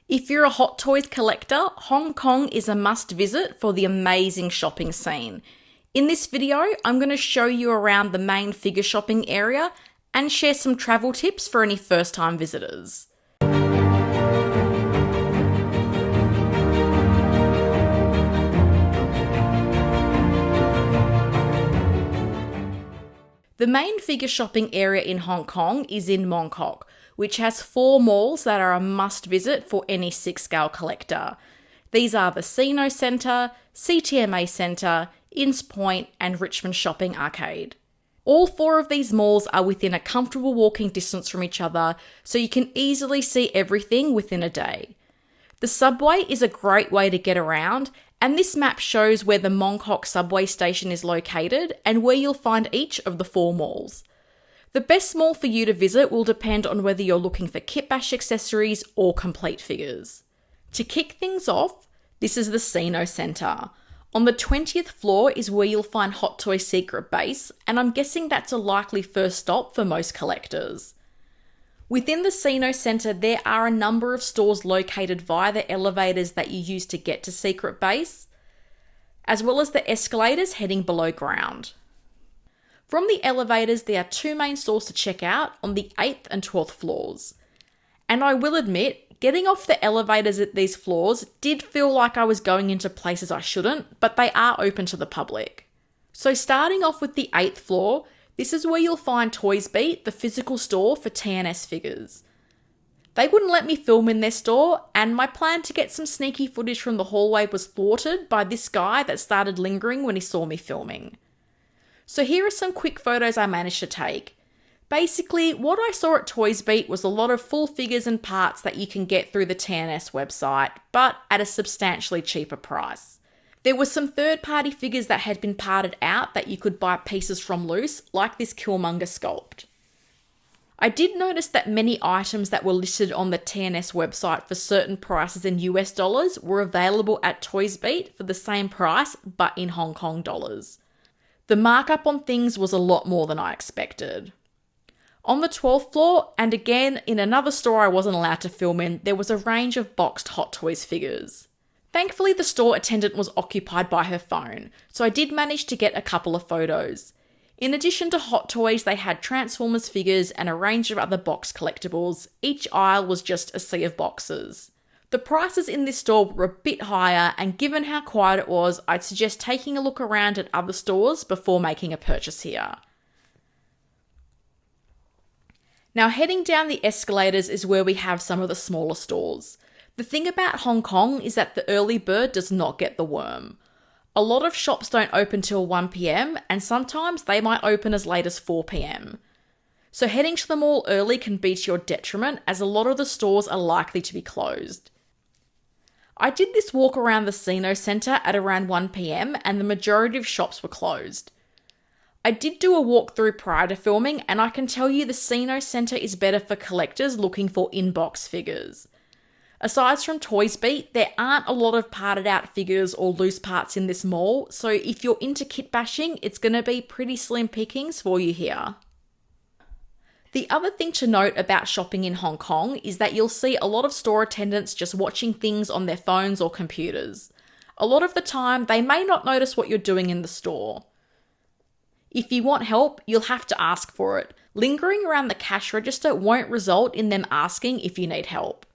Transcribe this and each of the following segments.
If you're a Hot Toys collector, Hong Kong is a must visit for the amazing shopping scene. In this video, I'm going to show you around the main figure shopping area and share some travel tips for any first time visitors. The main figure shopping area in Hong Kong is in Mong Kok, which has 4 malls that are a must visit for any 6-scale collector. These are the Sino Centre, CTMA Centre, Inns Point and Richmond Shopping Arcade. All 4 of these malls are within a comfortable walking distance from each other, so you can easily see everything within a day. The subway is a great way to get around, and this map shows where the Mong Kok subway station is located and where you'll find each of the 4 malls. The best mall for you to visit will depend on whether you're looking for kitbash accessories or complete figures. To kick things off, this is the Sino Centre. On the 20th floor is where you'll find Hot Toys Secret Base, and I'm guessing that's a likely first stop for most collectors. Within the Sino Centre, there are a number of stores located via the elevators that you use to get to Secret Base, as well as the escalators heading below ground. From the elevators, there are 2 main stores to check out on the 8th and 12th floors. And I will admit, getting off the elevators at these floors did feel like I was going into places I shouldn't, but they are open to the public. So starting off with the 8th floor, this is where you'll find Toys Beat, the physical store for TNS figures. They wouldn't let me film in their store, and my plan to get some sneaky footage from the hallway was thwarted by this guy that started lingering when he saw me filming. So here are some quick photos I managed to take. Basically, what I saw at Toys Beat was a lot of full figures and parts that you can get through the TNS website, but at a substantially cheaper price. There were some third-party figures that had been parted out that you could buy pieces from loose, like this Killmonger sculpt. I did notice that many items that were listed on the TNS website for certain prices in US dollars were available at Toys Beat for the same price, but in Hong Kong dollars. The markup on things was a lot more than I expected. On the 12th floor, and again in another store I wasn't allowed to film in, there was a range of boxed Hot Toys figures. Thankfully, the store attendant was occupied by her phone, so I did manage to get a couple of photos. In addition to Hot Toys, they had Transformers figures and a range of other box collectibles. Each aisle was just a sea of boxes. The prices in this store were a bit higher, and given how quiet it was, I'd suggest taking a look around at other stores before making a purchase here. Now, heading down the escalators is where we have some of the smaller stores. The thing about Hong Kong is that the early bird does not get the worm. A lot of shops don't open till 1 PM, and sometimes they might open as late as 4 PM. So heading to the mall early can be to your detriment, as a lot of the stores are likely to be closed. I did this walk around the Sino Centre at around 1 PM, and the majority of shops were closed. I did do a walkthrough prior to filming, and I can tell you the Sino Centre is better for collectors looking for in-box figures. Aside from Toys Beat, there aren't a lot of parted out figures or loose parts in this mall, so if you're into kit bashing, it's going to be pretty slim pickings for you here. The other thing to note about shopping in Hong Kong is that you'll see a lot of store attendants just watching things on their phones or computers. A lot of the time, they may not notice what you're doing in the store. If you want help, you'll have to ask for it. Lingering around the cash register won't result in them asking if you need help.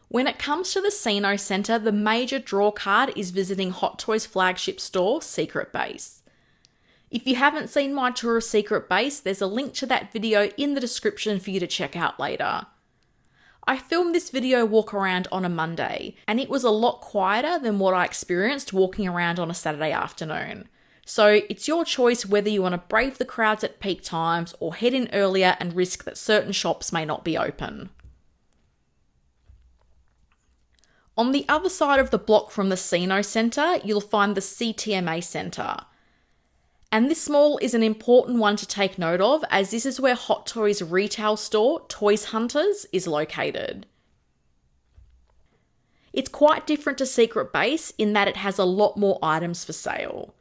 When it comes to the Sino Centre, the major draw card is visiting Hot Toys flagship store, Secret Base. If you haven't seen my tour of Secret Base, there's a link to that video in the description for you to check out later. I filmed this video walk around on a Monday, and it was a lot quieter than what I experienced walking around on a Saturday afternoon. So it's your choice whether you want to brave the crowds at peak times or head in earlier and risk that certain shops may not be open. On the other side of the block from the Sino Centre, you'll find the CTMA Centre. And this mall is an important one to take note of, as this is where Hot Toys' retail store, Toys Hunters, is located. It's quite different to Secret Base in that it has a lot more items for sale.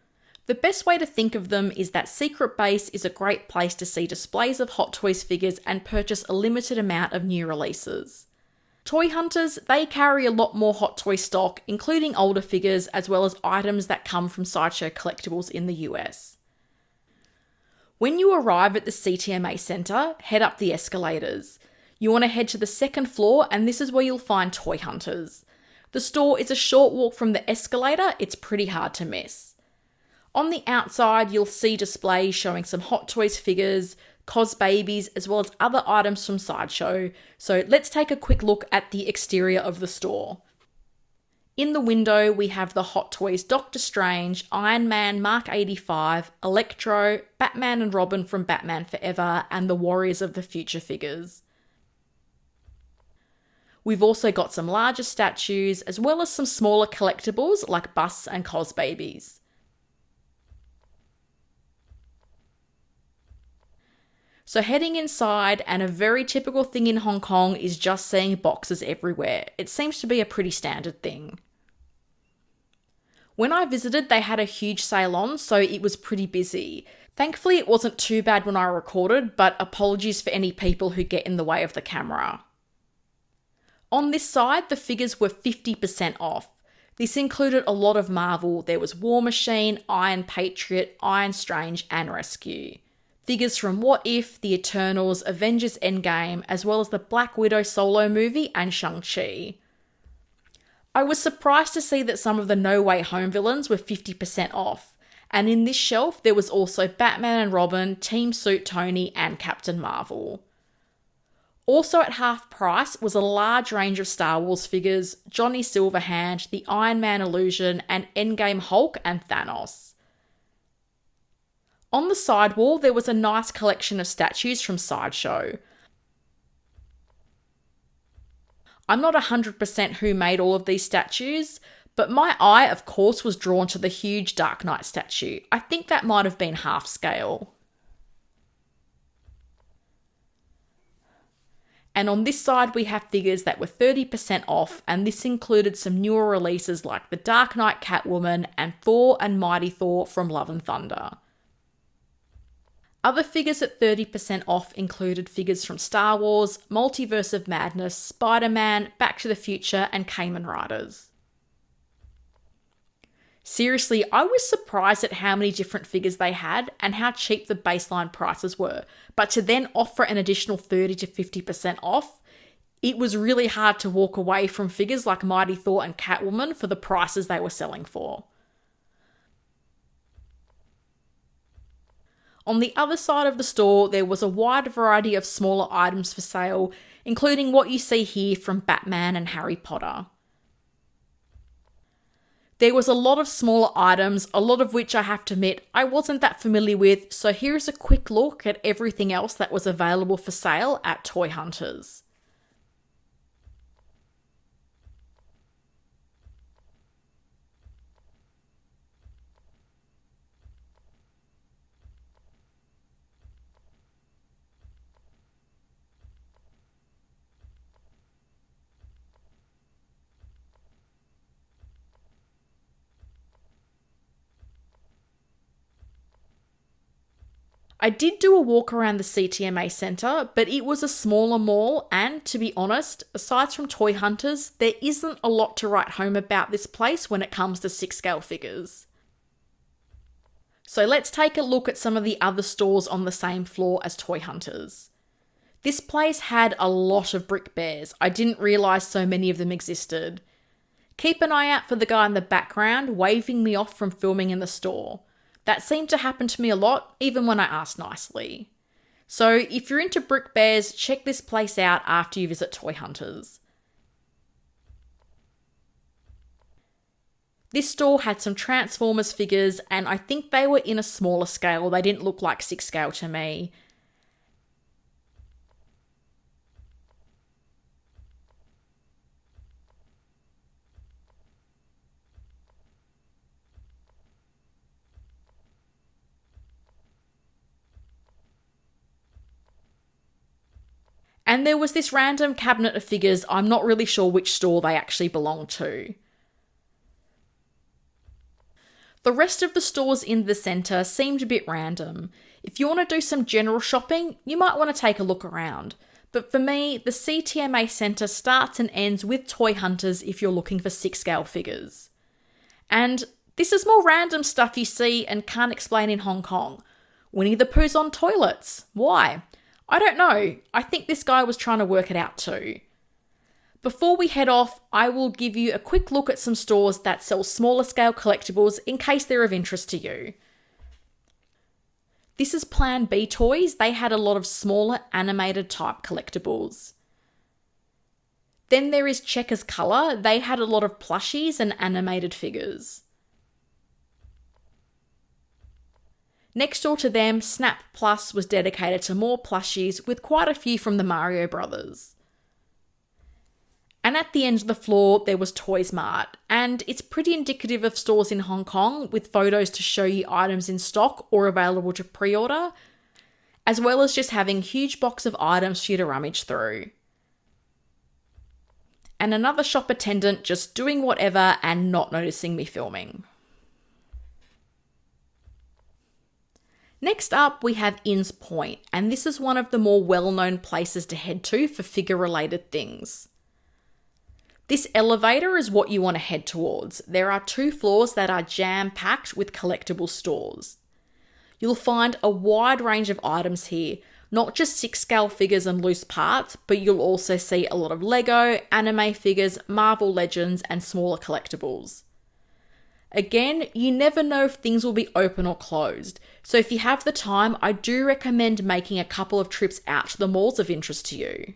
The best way to think of them is that Secret Base is a great place to see displays of Hot Toys figures and purchase a limited amount of new releases. Toy hunters, they carry a lot more hot toy stock, including older figures as well as items that come from Sideshow Collectibles in the US. When you arrive at the CTMA Centre, head up the escalators. You want to head to the second floor, and this is where you'll find Toy Hunters. The store is a short walk from the escalator, it's pretty hard to miss. On the outside, you'll see displays showing some Hot Toys figures, Cos Babies, as well as other items from Sideshow. So let's take a quick look at the exterior of the store. In the window, we have the Hot Toys Doctor Strange, Iron Man Mark 85, Electro, Batman and Robin from Batman Forever, and the Warriors of the Future figures. We've also got some larger statues, as well as some smaller collectibles like busts and Cos Babies. So heading inside, and a very typical thing in Hong Kong is just seeing boxes everywhere. It seems to be a pretty standard thing. When I visited, they had a huge sale on, so it was pretty busy. Thankfully, it wasn't too bad when I recorded, but apologies for any people who get in the way of the camera. On this side, the figures were 50% off. This included a lot of Marvel. There was War Machine, Iron Patriot, Iron Strange, and Rescue. Figures from What If, The Eternals, Avengers Endgame, as well as the Black Widow solo movie and Shang-Chi. I was surprised to see that some of the No Way Home villains were 50% off, and in this shelf there was also Batman and Robin, Team Suit Tony, and Captain Marvel. Also at half price was a large range of Star Wars figures, Johnny Silverhand, the Iron Man Illusion, and Endgame Hulk and Thanos. On the sidewall, there was a nice collection of statues from Sideshow. I'm not 100% who made all of these statues, but my eye, of course, was drawn to the huge Dark Knight statue. I think that might have been half scale. And on this side, we have figures that were 30% off, and this included some newer releases like the Dark Knight Catwoman and Thor and Mighty Thor from Love and Thunder. Other figures at 30% off included figures from Star Wars, Multiverse of Madness, Spider-Man, Back to the Future, and Kamen Riders. Seriously, I was surprised at how many different figures they had and how cheap the baseline prices were, but to then offer an additional 30 to 50% off, it was really hard to walk away from figures like Mighty Thor and Catwoman for the prices they were selling for. On the other side of the store, there was a wide variety of smaller items for sale, including what you see here from Batman and Harry Potter. There was a lot of smaller items, a lot of which I have to admit I wasn't that familiar with, so here's a quick look at everything else that was available for sale at Toy Hunters. I did do a walk around the CTMA Centre, but it was a smaller mall and, to be honest, aside from Toy Hunters, there isn't a lot to write home about this place when it comes to 6-scale figures. So let's take a look at some of the other stores on the same floor as Toy Hunters. This place had a lot of brick bears. I didn't realise so many of them existed. Keep an eye out for the guy in the background waving me off from filming in the store. That seemed to happen to me a lot, even when I asked nicely. So if you're into brick bears, check this place out after you visit Toy Hunters. This store had some Transformers figures, and I think they were in a smaller scale. They didn't look like 6-scale to me. And there was this random cabinet of figures. I'm not really sure which store they actually belong to. The rest of the stores in the centre seemed a bit random. If you want to do some general shopping, you might want to take a look around. But for me, the CTMA Centre starts and ends with toy hunters if you're looking for 6-scale figures. And this is more random stuff you see and can't explain in Hong Kong. Winnie the Pooh's on toilets. Why? I don't know. I think this guy was trying to work it out too. Before we head off, I will give you a quick look at some stores that sell smaller scale collectibles in case they're of interest to you. This is Plan B Toys. They had a lot of smaller animated type collectibles. Then there is Checkers Colour. They had a lot of plushies and animated figures. Next door to them, Snap Plus was dedicated to more plushies with quite a few from the Mario Brothers. And at the end of the floor, there was Toys Mart, and it's pretty indicative of stores in Hong Kong with photos to show you items in stock or available to pre-order, as well as just having a huge box of items for you to rummage through. And another shop attendant just doing whatever and not noticing me filming. Next up, we have In's Point, and this is one of the more well-known places to head to for figure-related things. This elevator is what you want to head towards. There are 2 floors that are jam-packed with collectible stores. You'll find a wide range of items here, not just 6-scale figures and loose parts, but you'll also see a lot of Lego, anime figures, Marvel Legends, and smaller collectibles. Again, you never know if things will be open or closed, so if you have the time, I do recommend making a couple of trips out to the malls of interest to you.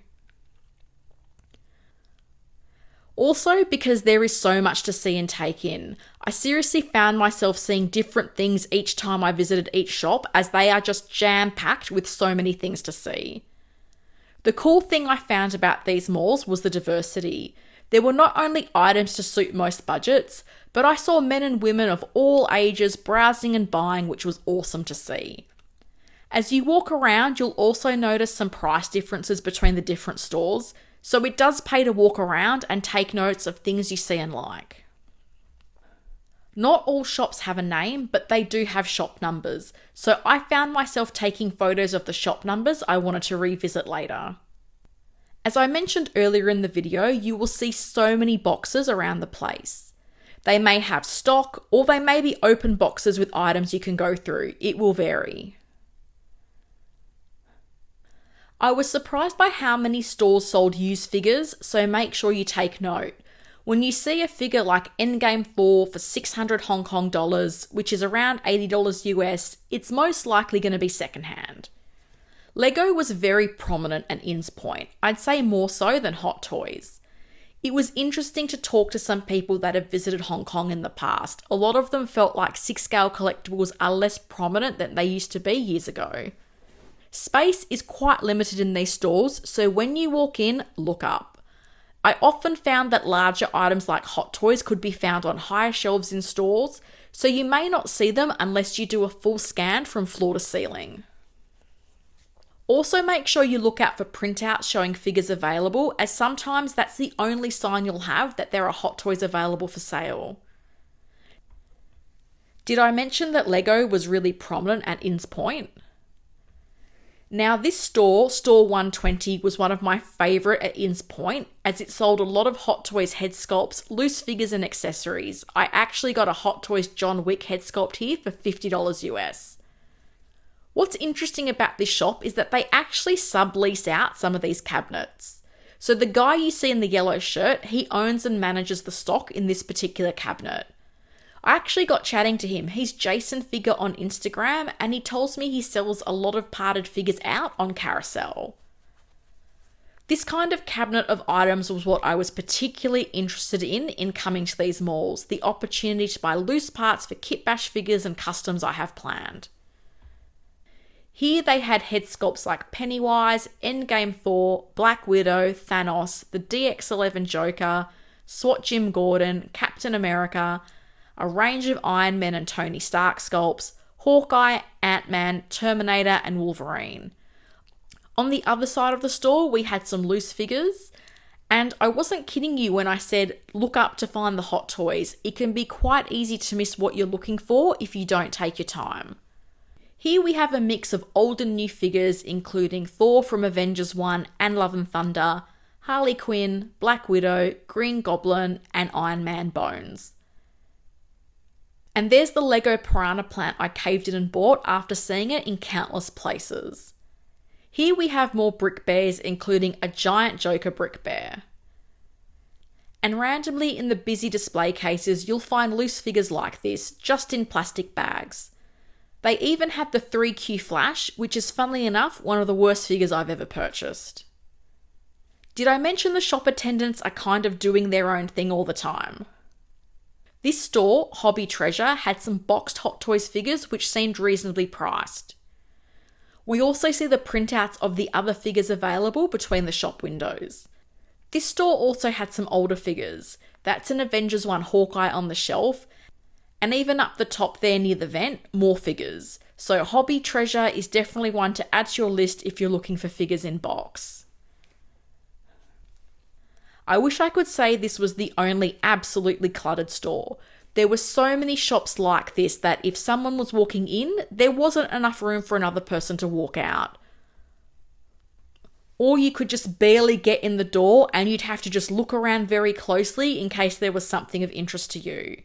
Also, because there is so much to see and take in, I seriously found myself seeing different things each time I visited each shop as they are just jam-packed with so many things to see. The cool thing I found about these malls was the diversity. There were not only items to suit most budgets, but I saw men and women of all ages browsing and buying, which was awesome to see. As you walk around, you'll also notice some price differences between the different stores, so it does pay to walk around and take notes of things you see and like. Not all shops have a name, but they do have shop numbers, so I found myself taking photos of the shop numbers I wanted to revisit later. As I mentioned earlier in the video, you will see so many boxes around the place. They may have stock, or they may be open boxes with items you can go through. It will vary. I was surprised by how many stores sold used figures, so make sure you take note. When you see a figure like Endgame 4 for 600 Hong Kong dollars, which is around $80 US, it's most likely going to be secondhand. Lego was very prominent at In's Point, I'd say more so than Hot Toys. It was interesting to talk to some people that have visited Hong Kong in the past. A lot of them felt like 6-scale collectibles are less prominent than they used to be years ago. Space is quite limited in these stores, so when you walk in, look up. I often found that larger items like Hot Toys could be found on higher shelves in stores, so you may not see them unless you do a full scan from floor to ceiling. Also make sure you look out for printouts showing figures available, as sometimes that's the only sign you'll have that there are Hot Toys available for sale. Did I mention that Lego was really prominent at In's Point? Now this store, Store 120, was one of my favourite at In's Point as it sold a lot of Hot Toys head sculpts, loose figures and accessories. I actually got a Hot Toys John Wick head sculpt here for $50 US. What's interesting about this shop is that they actually sublease out some of these cabinets. So the guy you see in the yellow shirt, he owns and manages the stock in this particular cabinet. I actually got chatting to him. He's Jason Figure on Instagram, and he tells me he sells a lot of parted figures out on Carousel. This kind of cabinet of items was what I was particularly interested in coming to these malls, the opportunity to buy loose parts for kit bash figures and customs I have planned. Here they had head sculpts like Pennywise, Endgame 4, Black Widow, Thanos, the DX11 Joker, SWAT Jim Gordon, Captain America, a range of Iron Man and Tony Stark sculpts, Hawkeye, Ant-Man, Terminator, and Wolverine. On the other side of the store, we had some loose figures, and I wasn't kidding you when I said look up to find the Hot Toys. It can be quite easy to miss what you're looking for if you don't take your time. Here we have a mix of old and new figures, including Thor from Avengers 1 and Love and Thunder, Harley Quinn, Black Widow, Green Goblin, and Iron Man bones. And there's the Lego piranha plant I caved in and bought after seeing it in countless places. Here we have more brick bears, including a giant Joker brick bear. And randomly in the busy display cases, you'll find loose figures like this, just in plastic bags. They even had the 3Q Flash, which is funnily enough one of the worst figures I've ever purchased. Did I mention the shop attendants are kind of doing their own thing all the time? This store, Hobby Treasure, had some boxed Hot Toys figures which seemed reasonably priced. We also see the printouts of the other figures available between the shop windows. This store also had some older figures. That's an Avengers 1 Hawkeye on the shelf, and even up the top there near the vent, more figures. So Hobby Treasure is definitely one to add to your list if you're looking for figures in box. I wish I could say this was the only absolutely cluttered store. There were so many shops like this that if someone was walking in, there wasn't enough room for another person to walk out. Or you could just barely get in the door and you'd have to just look around very closely in case there was something of interest to you.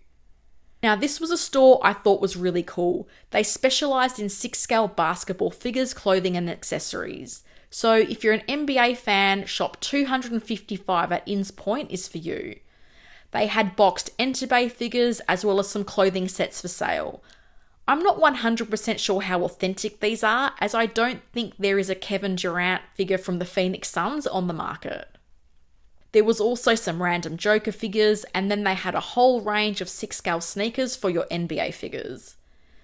Now, this was a store I thought was really cool. They specialised in 6-scale basketball figures, clothing and accessories. So if you're an NBA fan, shop 255 at Inns Point is for you. They had boxed Enterbay figures as well as some clothing sets for sale. I'm not 100% sure how authentic these are, as I don't think there is a Kevin Durant figure from the Phoenix Suns on the market. There was also some random Joker figures, and then they had a whole range of 6-scale sneakers for your NBA figures.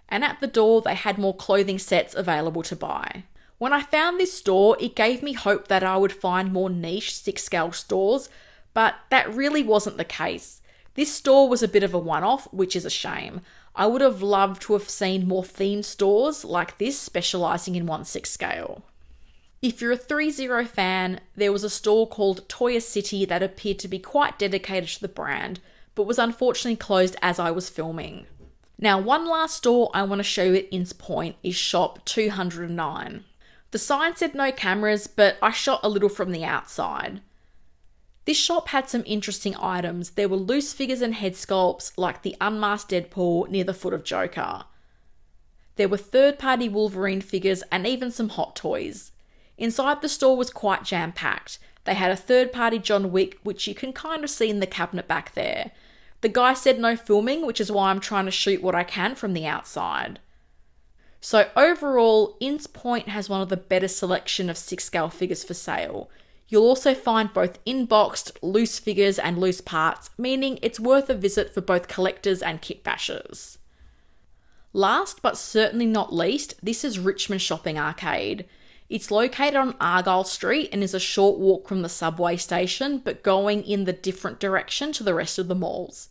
And at the door, they had more clothing sets available to buy. When I found this store, it gave me hope that I would find more niche 6-scale stores, but that really wasn't the case. This store was a bit of a one-off, which is a shame. I would have loved to have seen more themed stores like this specialising in 1/6 scale. If you're a 3-0 fan, there was a store called Toya City that appeared to be quite dedicated to the brand, but was unfortunately closed as I was filming. Now, one last store I want to show you at Inns Point is shop 209. The sign said no cameras, but I shot a little from the outside. This shop had some interesting items. There were loose figures and head sculpts like the unmasked Deadpool near the foot of Joker. There were third-party Wolverine figures and even some Hot Toys. Inside the store was quite jam-packed. They had a third-party John Wick, which you can kind of see in the cabinet back there. The guy said no filming, which is why I'm trying to shoot what I can from the outside. So overall, Inns Point has one of the better selection of 6-scale figures for sale. You'll also find both in-boxed, loose figures and loose parts, meaning it's worth a visit for both collectors and kit bashers. Last but certainly not least, this is Richmond Shopping Arcade. It's located on Argyle Street and is a short walk from the subway station, but going in the different direction to the rest of the malls.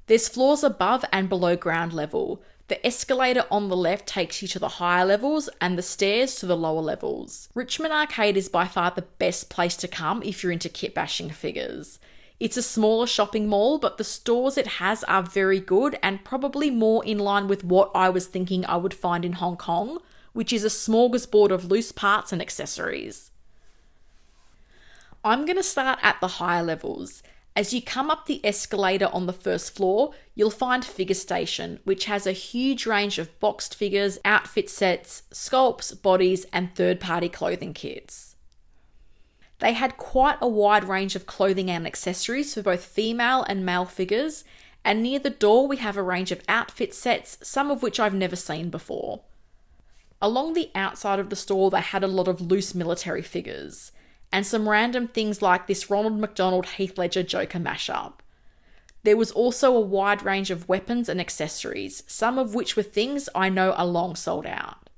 There's floors above and below ground level. The escalator on the left takes you to the higher levels and the stairs to the lower levels. Richmond Arcade is by far the best place to come if you're into kit bashing figures. It's a smaller shopping mall, but the stores it has are very good and probably more in line with what I was thinking I would find in Hong Kong, which is a smorgasbord of loose parts and accessories. I'm going to start at the higher levels. As you come up the escalator on the first floor, you'll find Figure Station, which has a huge range of boxed figures, outfit sets, sculpts, bodies, and third-party clothing kits. They had quite a wide range of clothing and accessories for both female and male figures, and near the door we have a range of outfit sets, some of which I've never seen before. Along the outside of the store, they had a lot of loose military figures, and some random things like this Ronald McDonald Heath Ledger Joker mashup. There was also a wide range of weapons and accessories, some of which were things I know are long sold out.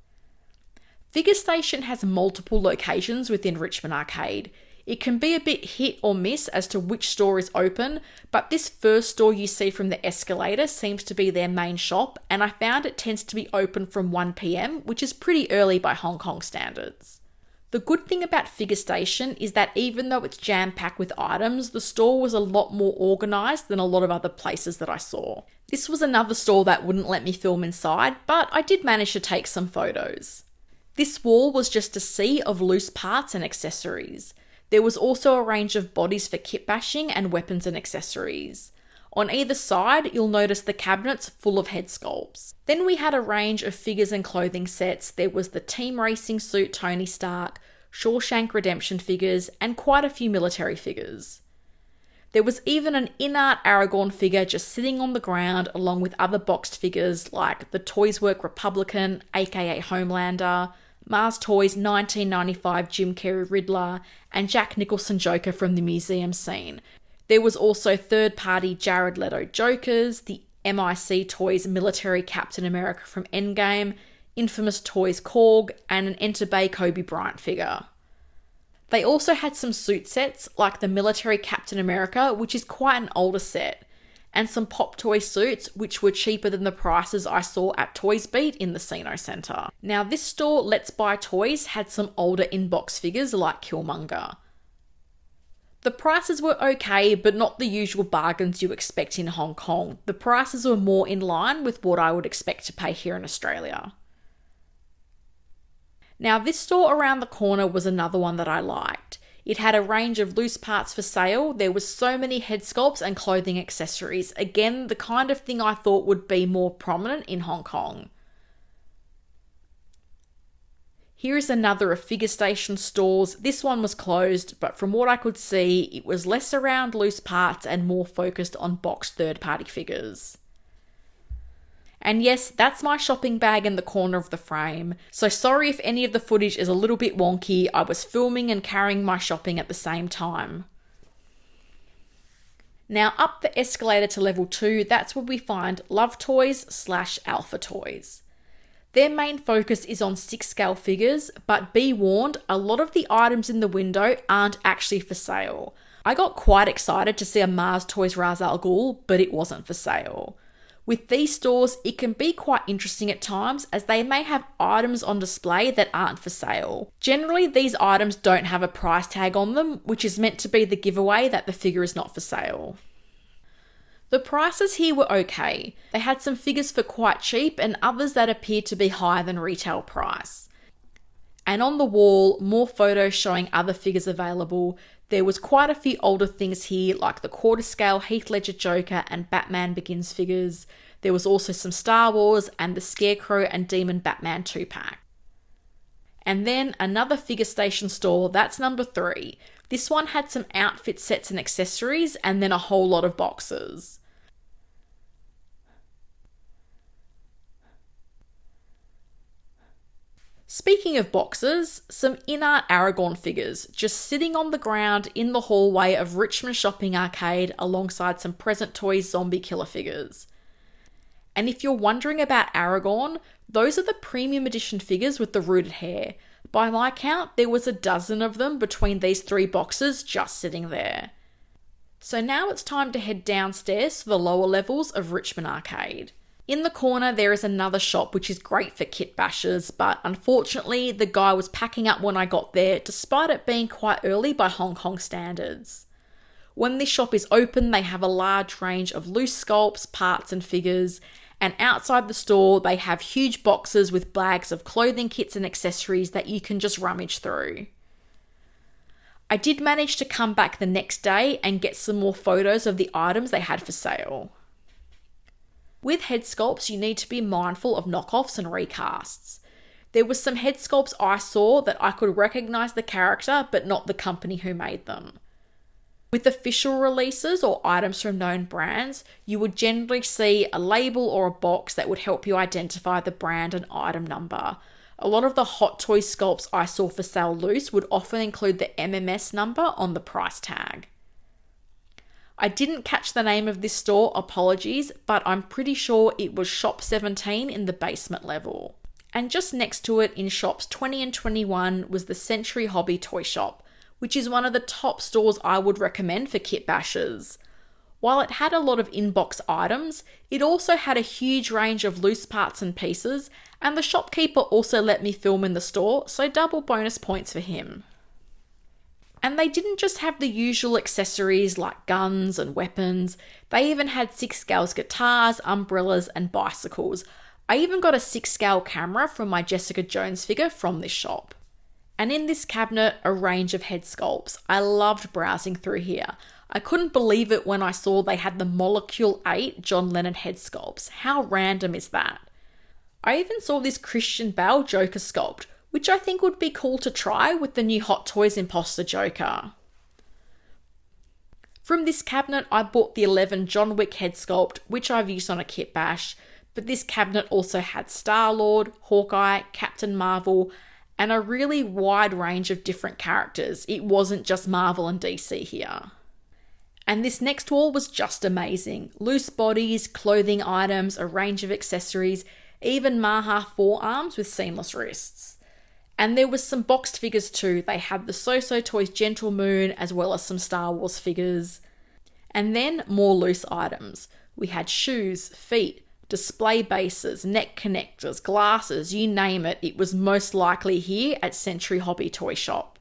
Figure Station has multiple locations within Richmond Arcade. It can be a bit hit or miss as to which store is open, but this first store you see from the escalator seems to be their main shop, and I found it tends to be open from 1 PM, which is pretty early by Hong Kong standards. The good thing about Figure Station is that even though it's jam-packed with items, the store was a lot more organised than a lot of other places that I saw. This was another store that wouldn't let me film inside, but I did manage to take some photos. This wall was just a sea of loose parts and accessories. There was also a range of bodies for kit bashing and weapons and accessories. On either side, you'll notice the cabinets full of head sculpts. Then we had a range of figures and clothing sets. There was the team racing suit Tony Stark, Shawshank Redemption figures, and quite a few military figures. There was even an InArt Aragorn figure just sitting on the ground along with other boxed figures like the Toys Work Republican, aka Homelander, Mars Toys 1995 Jim Carrey Riddler, and Jack Nicholson Joker from the museum scene. There was also third-party Jared Leto Jokers, the MIC Toys Military Captain America from Endgame, Infamous Toys Korg, and an Enterbay Kobe Bryant figure. They also had some suit sets like the Military Captain America, which is quite an older set, and some Pop Toy suits which were cheaper than the prices I saw at Toys Beat in the Sino Centre. Now this store, Let's Buy Toys, had some older inbox figures like Killmonger. The prices were okay, but not the usual bargains you expect in Hong Kong. The prices were more in line with what I would expect to pay here in Australia. Now this store around the corner was another one that I liked. It had a range of loose parts for sale. There was so many head sculpts and clothing accessories. Again, the kind of thing I thought would be more prominent in Hong Kong. Here is another of Figure Station stores. This one was closed, but from what I could see, it was less around loose parts and more focused on boxed third-party figures. And yes, that's my shopping bag in the corner of the frame. So sorry if any of the footage is a little bit wonky. I was filming and carrying my shopping at the same time. Now up the escalator to level 2, that's where we find Love Toys / Alpha Toys. Their main focus is on 6-scale figures, but be warned, a lot of the items in the window aren't actually for sale. I got quite excited to see a Mars Toys Ra's al Ghul, but it wasn't for sale. With these stores, it can be quite interesting at times as they may have items on display that aren't for sale. Generally, these items don't have a price tag on them, which is meant to be the giveaway that the figure is not for sale. The prices here were okay. They had some figures for quite cheap and others that appeared to be higher than retail price. And on the wall, more photos showing other figures available. There was quite a few older things here like the quarter-scale Heath Ledger Joker and Batman Begins figures. There was also some Star Wars and the Scarecrow and Demon Batman 2-pack. And then another Figure Station store, that's number 3. This one had some outfit sets and accessories and then a whole lot of boxes. Speaking of boxes, some InArt Aragorn figures just sitting on the ground in the hallway of Richmond Shopping Arcade alongside some Present Toys zombie killer figures. And if you're wondering about Aragorn, those are the premium edition figures with the rooted hair. By my count, there was a dozen of them between these 3 boxes just sitting there. So now it's time to head downstairs to the lower levels of Richmond Arcade. In the corner, there is another shop which is great for kit bashers, but unfortunately, the guy was packing up when I got there, despite it being quite early by Hong Kong standards. When this shop is open, they have a large range of loose sculpts, parts and figures, and outside the store, they have huge boxes with bags of clothing kits and accessories that you can just rummage through. I did manage to come back the next day and get some more photos of the items they had for sale. With head sculpts, you need to be mindful of knockoffs and recasts. There were some head sculpts I saw that I could recognise the character but not the company who made them. With official releases or items from known brands, you would generally see a label or a box that would help you identify the brand and item number. A lot of the Hot Toys sculpts I saw for sale loose would often include the MMS number on the price tag. I didn't catch the name of this store, apologies, but I'm pretty sure it was Shop 17 in the basement level. And just next to it in shops 20 and 21 was the Century Hobby Toy Shop, which is one of the top stores I would recommend for kit bashers. While it had a lot of in-box items, it also had a huge range of loose parts and pieces, and the shopkeeper also let me film in the store, so double bonus points for him. And they didn't just have the usual accessories like guns and weapons, they even had 6-scale guitars, umbrellas and bicycles. I even got a 6-scale camera from my Jessica Jones figure from this shop. And in this cabinet, a range of head sculpts. I loved browsing through here. I couldn't believe it when I saw they had the Molecule 8 John Lennon head sculpts. How random is that? I even saw this Christian Bale Joker sculpt, which I think would be cool to try with the new Hot Toys Imposter Joker. From this cabinet, I bought the 11 John Wick head sculpt, which I've used on a kit bash, but this cabinet also had Star-Lord, Hawkeye, Captain Marvel, and a really wide range of different characters. It wasn't just Marvel and DC here. And this next wall was just amazing. Loose bodies, clothing items, a range of accessories, even Maha forearms with seamless wrists. And there was some boxed figures too. They had the SooSooToys Gentle Moon as well as some Star Wars figures. And then more loose items. We had shoes, feet, display bases, neck connectors, glasses, you name it. It was most likely here at Century Hobby Toy Shop.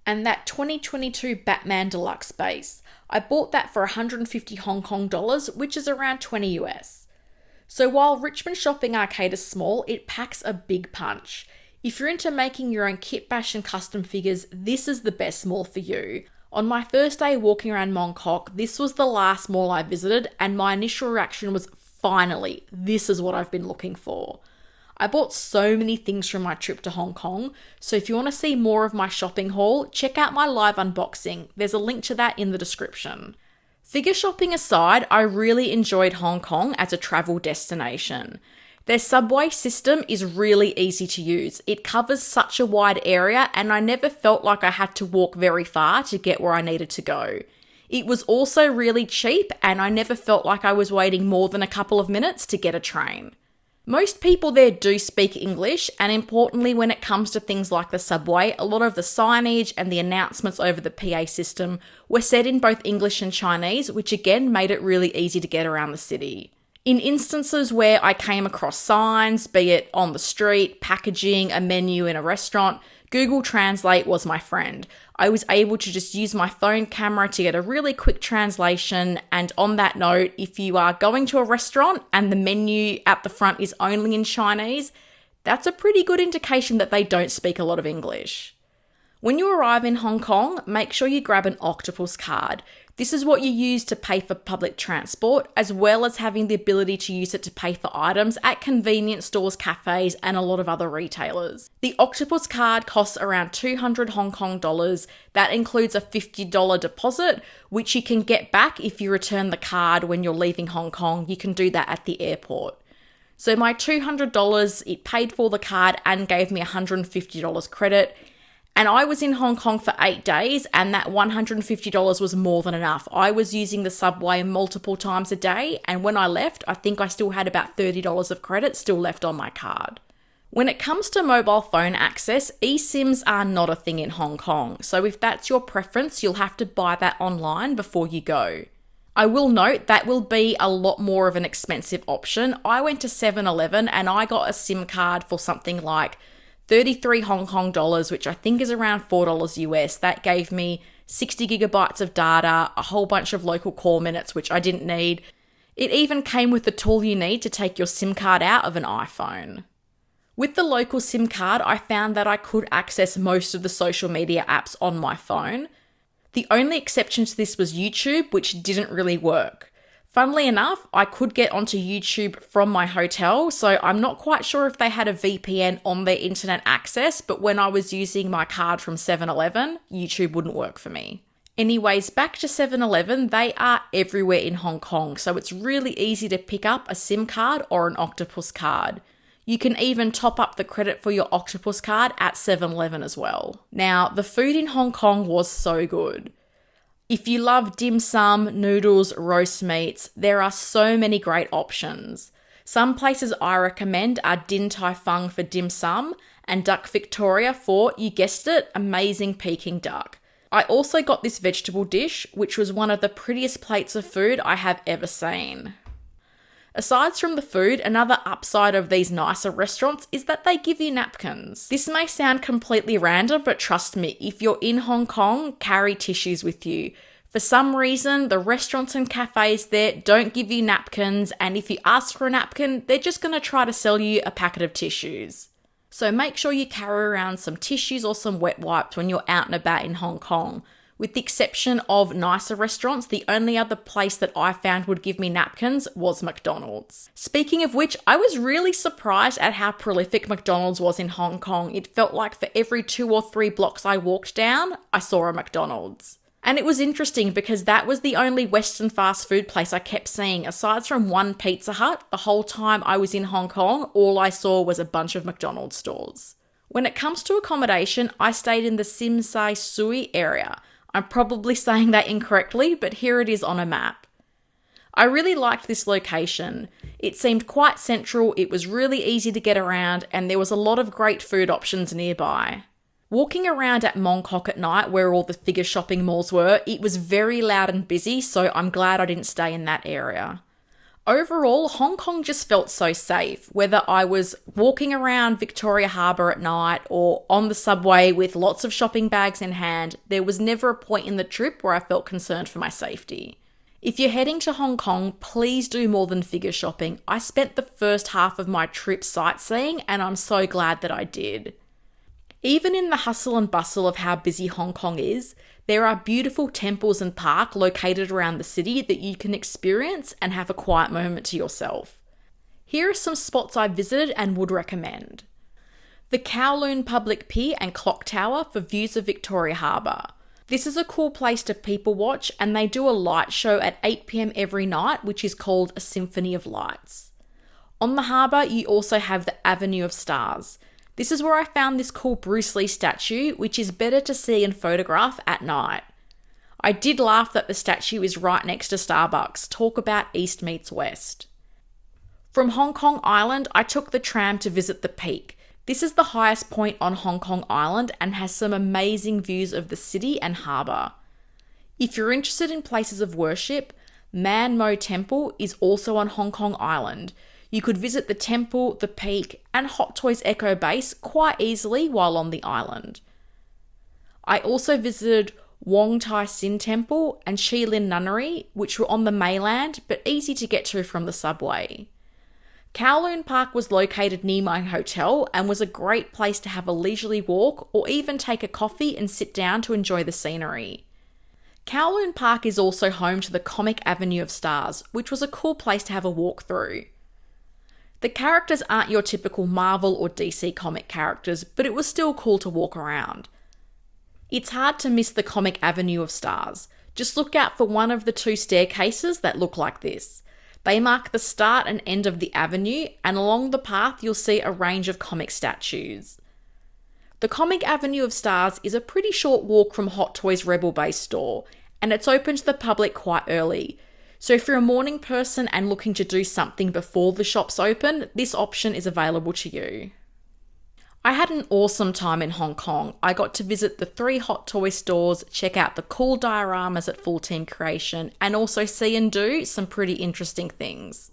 And that 2022 Batman Deluxe base. I bought that for 150 Hong Kong dollars, which is around 20 US. So while Richmond Shopping Arcade is small, it packs a big punch. If you're into making your own kit bash and custom figures, this is the best mall for you. On my first day walking around Mong Kok, this was the last mall I visited, and my initial reaction was, finally, this is what I've been looking for. I bought so many things from my trip to Hong Kong, so if you want to see more of my shopping haul, check out my live unboxing. There's a link to that in the description. Figure shopping aside, I really enjoyed Hong Kong as a travel destination. Their subway system is really easy to use. It covers such a wide area, and I never felt like I had to walk very far to get where I needed to go. It was also really cheap, and I never felt like I was waiting more than a couple of minutes to get a train. Most people there do speak English, and importantly, when it comes to things like the subway, a lot of the signage and the announcements over the PA system were said in both English and Chinese, which again made it really easy to get around the city. In instances where I came across signs, be it on the street, packaging, a menu in a restaurant, Google Translate was my friend. I was able to just use my phone camera to get a really quick translation. And on that note, if you are going to a restaurant and the menu at the front is only in Chinese, that's a pretty good indication that they don't speak a lot of English. When you arrive in Hong Kong, make sure you grab an octopus card. This is what you use to pay for public transport, as well as having the ability to use it to pay for items at convenience stores, cafes, and a lot of other retailers. The octopus card costs around 200 Hong Kong dollars. That includes a $50 deposit, which you can get back if you return the card when you're leaving Hong Kong. You can do that at the airport. So my $200, it paid for the card and gave me $150 credit. And I was in Hong Kong for 8 days, and that $150 was more than enough. I was using the subway multiple times a day, and when I left, I think I still had about $30 of credit still left on my card. When it comes to mobile phone access, eSIMs are not a thing in Hong Kong, so if that's your preference, you'll have to buy that online before you go. I will note that will be a lot more of an expensive option. I went to 7-Eleven and I got a SIM card for something like 33 Hong Kong dollars, which I think is around $4 US. That gave me 60 gigabytes of data, a whole bunch of local call minutes, which I didn't need. It even came with the tool you need to take your SIM card out of an iPhone. With the local SIM card, I found that I could access most of the social media apps on my phone. The only exception to this was YouTube, which didn't really work. Funnily enough, I could get onto YouTube from my hotel, so I'm not quite sure if they had a VPN on their internet access, but when I was using my card from 7-Eleven, YouTube wouldn't work for me. Anyways, back to 7-Eleven, they are everywhere in Hong Kong, so it's really easy to pick up a SIM card or an octopus card. You can even top up the credit for your octopus card at 7-Eleven as well. Now, the food in Hong Kong was so good. If you love dim sum, noodles, roast meats, there are so many great options. Some places I recommend are Din Tai Fung for dim sum and Duck Victoria for, you guessed it, amazing Peking duck. I also got this vegetable dish, which was one of the prettiest plates of food I have ever seen. Aside from the food, another upside of these nicer restaurants is that they give you napkins. This may sound completely random, but trust me, if you're in Hong Kong, carry tissues with you. For some reason, the restaurants and cafes there don't give you napkins, and if you ask for a napkin, they're just going to try to sell you a packet of tissues. So make sure you carry around some tissues or some wet wipes when you're out and about in Hong Kong. With the exception of nicer restaurants, the only other place that I found would give me napkins was McDonald's. Speaking of which, I was really surprised at how prolific McDonald's was in Hong Kong. It felt like for every 2 or 3 blocks I walked down, I saw a McDonald's. And it was interesting because that was the only Western fast food place I kept seeing. Aside from one Pizza Hut, the whole time I was in Hong Kong, all I saw was a bunch of McDonald's stores. When it comes to accommodation, I stayed in the Sim Sai Sui area. I'm probably saying that incorrectly, but here it is on a map. I really liked this location. It seemed quite central, it was really easy to get around, and there was a lot of great food options nearby. Walking around at Mong Kok at night, where all the figure shopping malls were, it was very loud and busy, so I'm glad I didn't stay in that area. Overall, Hong Kong just felt so safe, whether I was walking around Victoria Harbour at night or on the subway with lots of shopping bags in hand. There was never a point in the trip where I felt concerned for my safety. If you're heading to Hong Kong, please do more than figure shopping. I spent the first half of my trip sightseeing, and I'm so glad that I did. Even in the hustle and bustle of how busy Hong Kong is, there are beautiful temples and parks located around the city that you can experience and have a quiet moment to yourself. Here are some spots I visited and would recommend. The Kowloon Public Pier and Clock Tower for views of Victoria Harbour. This is a cool place to people watch, and they do a light show at 8 p.m. every night, which is called a Symphony of Lights. On the harbour, you also have the Avenue of Stars. This is where I found this cool Bruce Lee statue, which is better to see and photograph at night. I did laugh that the statue is right next to Starbucks. Talk about East meets West. From Hong Kong Island, I took the tram to visit the Peak. This is the highest point on Hong Kong Island and has some amazing views of the city and harbour. If you're interested in places of worship, Man Mo Temple is also on Hong Kong Island. You could visit the temple, the Peak, and Hot Toys Echo Base quite easily while on the island. I also visited Wong Tai Sin Temple and Shi Lin Nunnery, which were on the mainland but easy to get to from the subway. Kowloon Park was located near my hotel and was a great place to have a leisurely walk or even take a coffee and sit down to enjoy the scenery. Kowloon Park is also home to the Comic Avenue of Stars, which was a cool place to have a walk through. The characters aren't your typical Marvel or DC comic characters, but it was still cool to walk around. It's hard to miss the Comic Avenue of Stars. Just look out for one of the 2 staircases that look like this. They mark the start and end of the avenue, and along the path you'll see a range of comic statues. The Comic Avenue of Stars is a pretty short walk from Hot Toys Rebel Base store, and it's open to the public quite early. So if you're a morning person and looking to do something before the shops open, this option is available to you. I had an awesome time in Hong Kong. I got to visit the 3 Hot Toy stores, check out the cool dioramas at Full Team Creation, and also see and do some pretty interesting things.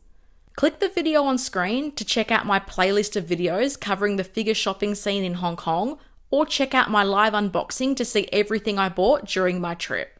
Click the video on screen to check out my playlist of videos covering the figure shopping scene in Hong Kong, or check out my live unboxing to see everything I bought during my trip.